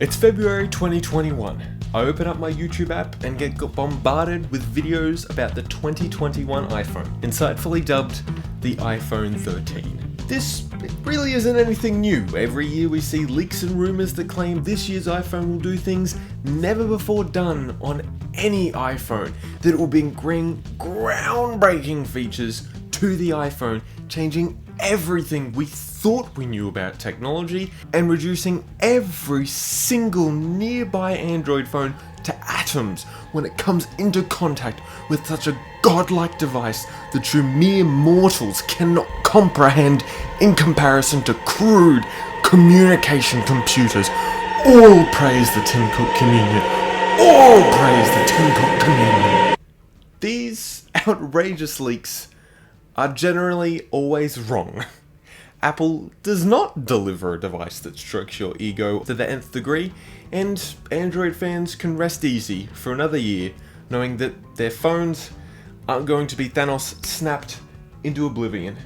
It's February 2021. I open up my YouTube app and get bombarded with videos about the 2021 iPhone, insightfully dubbed the iPhone 13. This really isn't anything new. Every year we see leaks and rumors that claim this year's iPhone will do things never before done on any iPhone, that it will bring groundbreaking features to the iPhone, changing everything we thought we knew about technology and reducing every single nearby Android phone to atoms when it comes into contact with such a godlike device that true mere mortals cannot comprehend in comparison to crude communication computers. All praise the Tim Cook communion. All praise the Tim Cook communion. These outrageous leaks are generally always wrong. Apple does not deliver a device that strokes your ego to the nth degree, and Android fans can rest easy for another year knowing that their phones aren't going to be Thanos snapped into oblivion.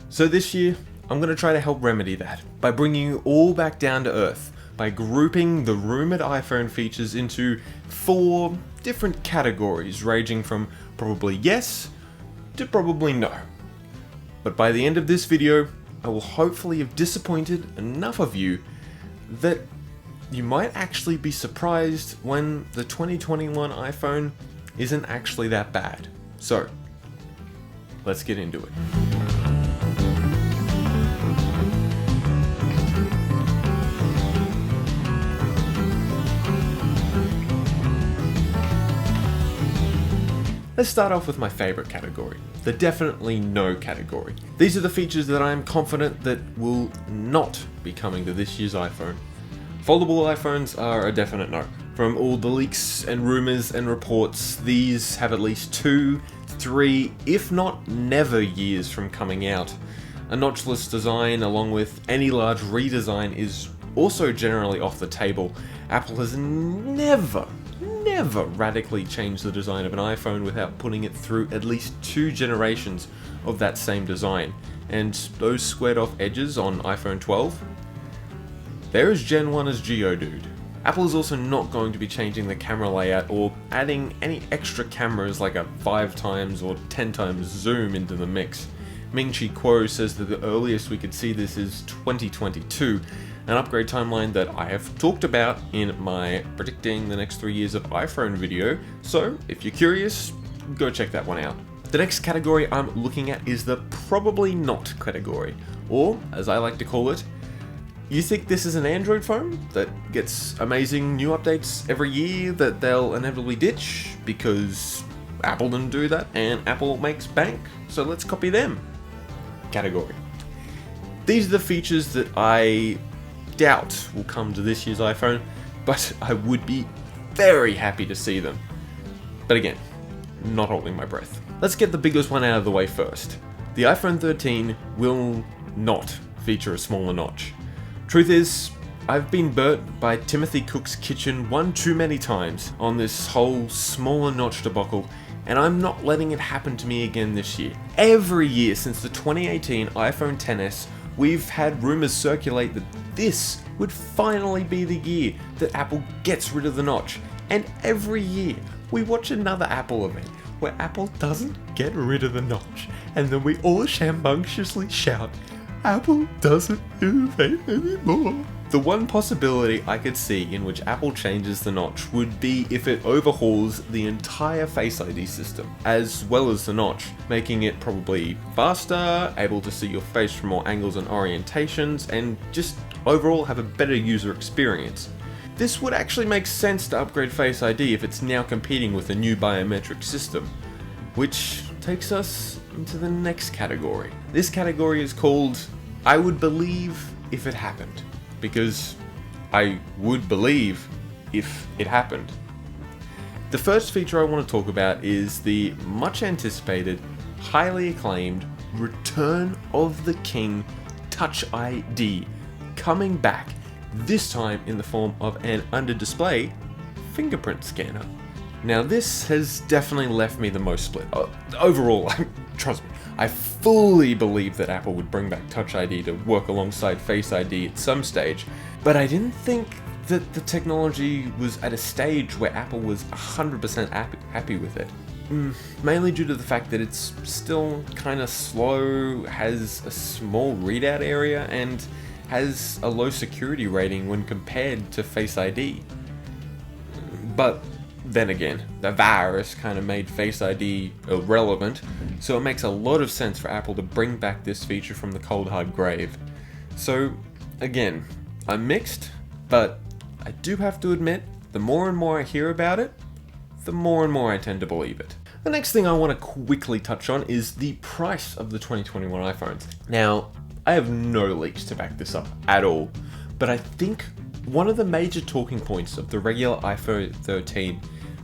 So this year, I'm going to try to help remedy that by bringing you all back down to earth, by grouping the rumored iPhone features into 4 different categories ranging from probably yes to probably no. But by the end of this video, I will hopefully have disappointed enough of you that you might actually be surprised when the 2021 iPhone isn't actually that bad. So, let's get into it. Let's start off with my favorite category, the definitely no category. These are the features that I am confident that will not be coming to this year's iPhone. Foldable iPhones are a definite no. From all the leaks and rumors and reports, these have at least 2, 3, if not never years from coming out. A notchless design along with any large redesign is also generally off the table. Apple has never radically changed the design of an iPhone without putting it through at least 2 generations of that same design. And those squared off edges on iPhone 12? They're as Gen 1 as Geodude. Apple is also not going to be changing the camera layout or adding any extra cameras like a 5 times or 10 times zoom into the mix. Ming-Chi Kuo says that the earliest we could see this is 2022, an upgrade timeline that I have talked about in my predicting the next 3 years of iPhone video, so if you're curious, go check that one out. The next category I'm looking at is the probably not category, or as I like to call it, you think this is an Android phone that gets amazing new updates every year that they'll inevitably ditch because Apple didn't do that and Apple makes bank, so let's copy them. Category. These are the features that I doubt will come to this year's iPhone, but I would be very happy to see them. But again, not holding my breath. Let's get the biggest one out of the way first. The iPhone 13 will not feature a smaller notch. Truth is, I've been burnt by Timothy Cook's kitchen one too many times on this whole smaller notch debacle, and I'm not letting it happen to me again this year. Every year since the 2018 iPhone XS, we've had rumors circulate that this would finally be the year that Apple gets rid of the notch. And every year, we watch another Apple event where Apple doesn't get rid of the notch. And then we all shabunciously shout, Apple doesn't innovate anymore. The one possibility I could see in which Apple changes the notch would be if it overhauls the entire Face ID system, as well as the notch, making it probably faster, able to see your face from more angles and orientations, and just overall have a better user experience. This would actually make sense to upgrade Face ID if it's now competing with a new biometric system, which takes us into the next category. This category is called I Would Believe If It Happened. Because I would believe if it happened. The first feature I want to talk about is the much anticipated, highly acclaimed Return of the King Touch ID, coming back, this time in the form of an under-display fingerprint scanner. Now this has definitely left me the most split. Overall, trust me, I fully believe that Apple would bring back Touch ID to work alongside Face ID at some stage, But I didn't think that the technology was at a stage where Apple was 100% happy with it. Mainly due to the fact that it's still kind of slow, has a small readout area, and has a low security rating when compared to Face ID. But then again, the virus kind of made Face ID irrelevant, so it makes a lot of sense for Apple to bring back this feature from the cold hard grave. So again, I'm mixed, but I do have to admit, the more and more I hear about it, the more and more I tend to believe it. The next thing I want to quickly touch on is the price of the 2021 iPhones. Now, I have no leaks to back this up at all, but I think one of the major talking points of the regular iPhone 13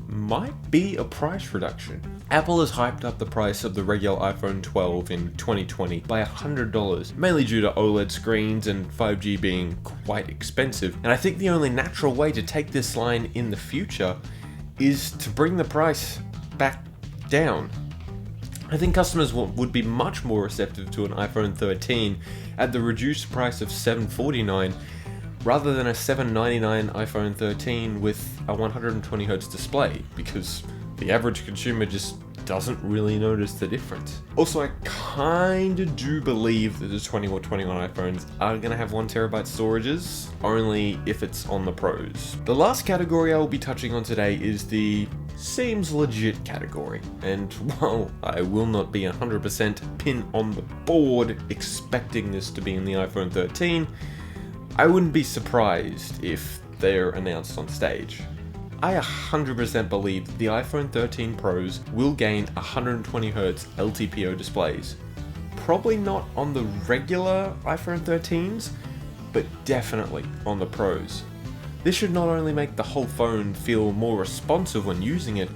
might be a price reduction. Apple has hyped up the price of the regular iPhone 12 in 2020 by $100, mainly due to OLED screens and 5G being quite expensive. And I think the only natural way to take this line in the future is to bring the price back down. I think customers would be much more receptive to an iPhone 13 at the reduced price of $749 rather than a $799 iPhone 13 with a 120Hz display, because the average consumer just doesn't really notice the difference. Also, I kinda do believe that the 20 or 21 iPhones are gonna have 1TB storages, only if it's on the Pros. The last category I will be touching on today is the seems legit category, and while I will not be 100% pin on the board expecting this to be in the iPhone 13, I wouldn't be surprised if they're announced on stage. I 100% believe that the iPhone 13 Pros will gain 120Hz LTPO displays. Probably not on the regular iPhone 13s, but definitely on the Pros. This should not only make the whole phone feel more responsive when using it,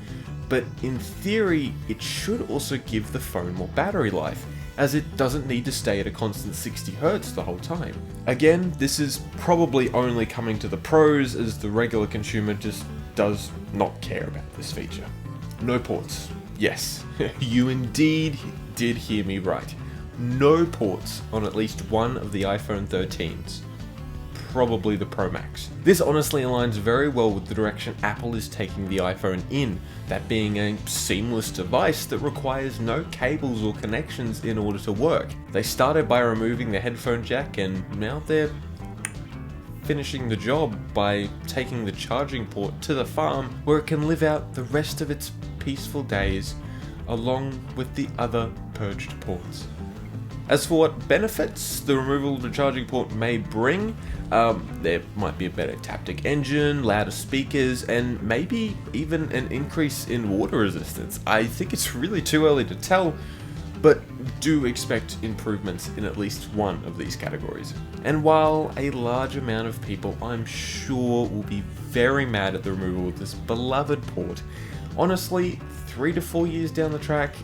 but in theory, it should also give the phone more battery life, as it doesn't need to stay at a constant 60Hz the whole time. Again, this is probably only coming to the Pros, as the regular consumer just does not care about this feature. No ports. Yes, you indeed did hear me right. No ports on at least one of the iPhone 13s. Probably the Pro Max. This honestly aligns very well with the direction Apple is taking the iPhone in, that being a seamless device that requires no cables or connections in order to work. They started by removing the headphone jack, and now they're finishing the job by taking the charging port to the farm, where it can live out the rest of its peaceful days along with the other purged ports. As for what benefits the removal of the charging port may bring, there might be a better taptic engine, louder speakers, and maybe even an increase in water resistance. I think it's really too early to tell, but do expect improvements in at least one of these categories. And while a large amount of people, I'm sure, will be very mad at the removal of this beloved port, honestly, 3 to 4 years down the track,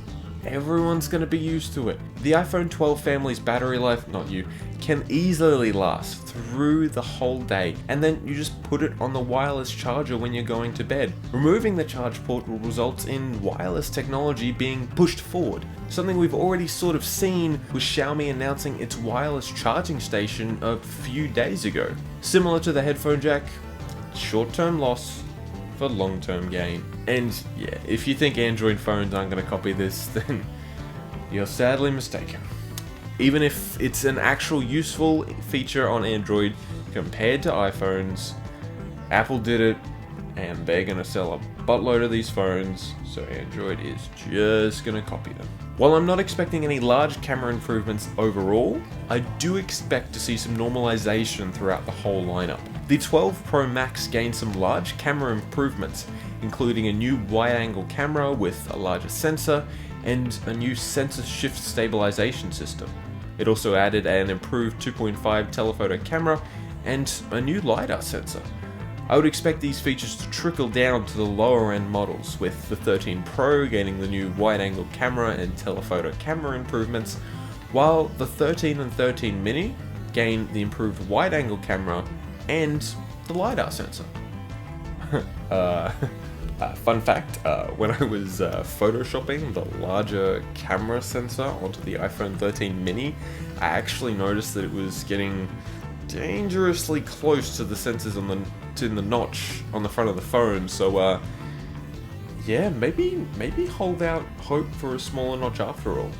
everyone's going to be used to it. The iPhone 12 family's battery life, not you, can easily last through the whole day, and then you just put it on the wireless charger when you're going to bed. Removing the charge port will result in wireless technology being pushed forward, something we've already sort of seen with Xiaomi announcing its wireless charging station a few days ago. Similar to the headphone jack, short-term loss for long-term gain. And yeah, if you think Android phones aren't going to copy this, then you're sadly mistaken. Even if it's an actual useful feature on Android compared to iPhones, Apple did it, and they're going to sell a buttload of these phones, so Android is just going to copy them. While I'm not expecting any large camera improvements overall, I do expect to see some normalization throughout the whole lineup. The 12 Pro Max gained some large camera improvements, including a new wide-angle camera with a larger sensor and a new sensor shift stabilization system. It also added an improved 2.5 telephoto camera and a new LiDAR sensor. I would expect these features to trickle down to the lower end models, with the 13 Pro gaining the new wide-angle camera and telephoto camera improvements, while the 13 and 13 mini gain the improved wide-angle camera and the LiDAR sensor. Fun fact, when I was photoshopping the larger camera sensor onto the iPhone 13 mini, I actually noticed that it was getting dangerously close to the sensors in the notch on the front of the phone, so yeah, maybe hold out hope for a smaller notch after all.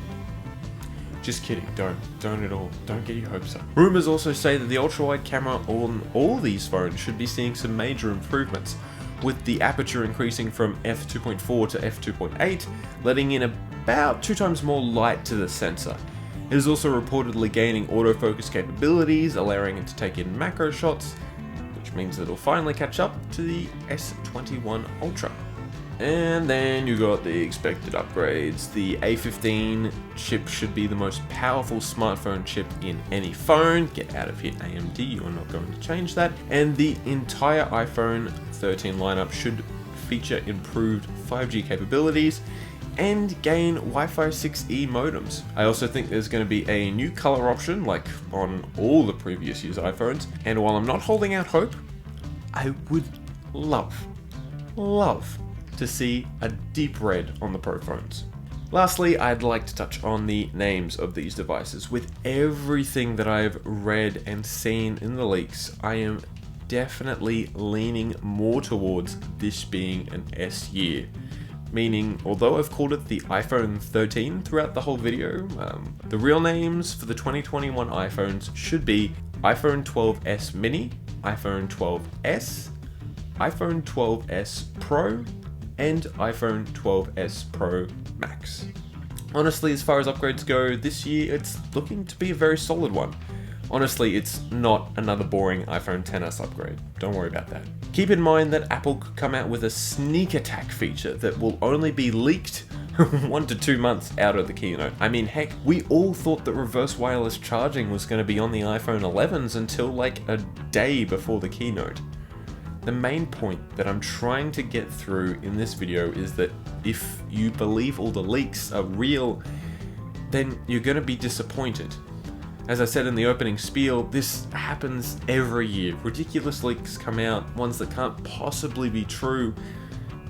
Just kidding, don't at all, don't get your hopes up. Rumors also say that the ultra-wide camera on all these phones should be seeing some major improvements, with the aperture increasing from f2.4 to f2.8, letting in about 2 times more light to the sensor. It is also reportedly gaining autofocus capabilities, allowing it to take in macro shots, which means it'll finally catch up to the S21 Ultra. And then you got the expected upgrades. The A15 chip should be the most powerful smartphone chip in any phone. Get out of here, AMD, you are not going to change that. And the entire iPhone 13 lineup should feature improved 5G capabilities and gain Wi-Fi 6E modems. I also think there's going to be a new color option like on all the previous year's iPhones. And while I'm not holding out hope, I would love to see a deep red on the Pro phones. Lastly, I'd like to touch on the names of these devices. With everything that I've read and seen in the leaks, I am definitely leaning more towards this being an S year. Meaning, although I've called it the iPhone 13 throughout the whole video, the real names for the 2021 iPhones should be iPhone 12s Mini, iPhone 12s, iPhone 12s Pro, and iPhone 12s Pro Max. Honestly, as far as upgrades go, this year it's looking to be a very solid one. Honestly, it's not another boring iPhone XS upgrade. Don't worry about that. Keep in mind that Apple could come out with a sneak attack feature that will only be leaked 1 to 2 months out of the keynote. I mean, heck, we all thought that reverse wireless charging was going to be on the iPhone 11s until like a day before the keynote. The main point that I'm trying to get through in this video is that if you believe all the leaks are real, then you're going to be disappointed. As I said in the opening spiel, this happens every year. Ridiculous leaks come out, ones that can't possibly be true,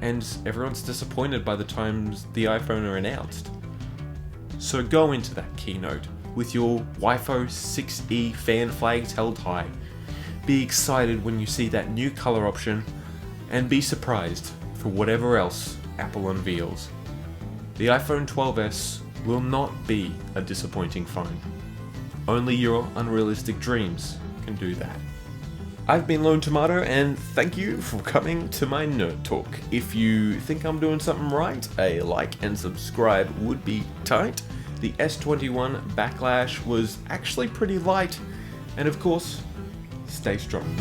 and everyone's disappointed by the time the iPhone are announced. So go into that keynote with your Wi-Fi 6E fan flags held high. Be excited when you see that new color option, and be surprised for whatever else Apple unveils. The iPhone 12s will not be a disappointing phone. Only your unrealistic dreams can do that. I've been Lone Tomato, and thank you for coming to my Nerd Talk. If you think I'm doing something right, a like and subscribe would be tight. The S21 backlash was actually pretty light, and of course, stay strong.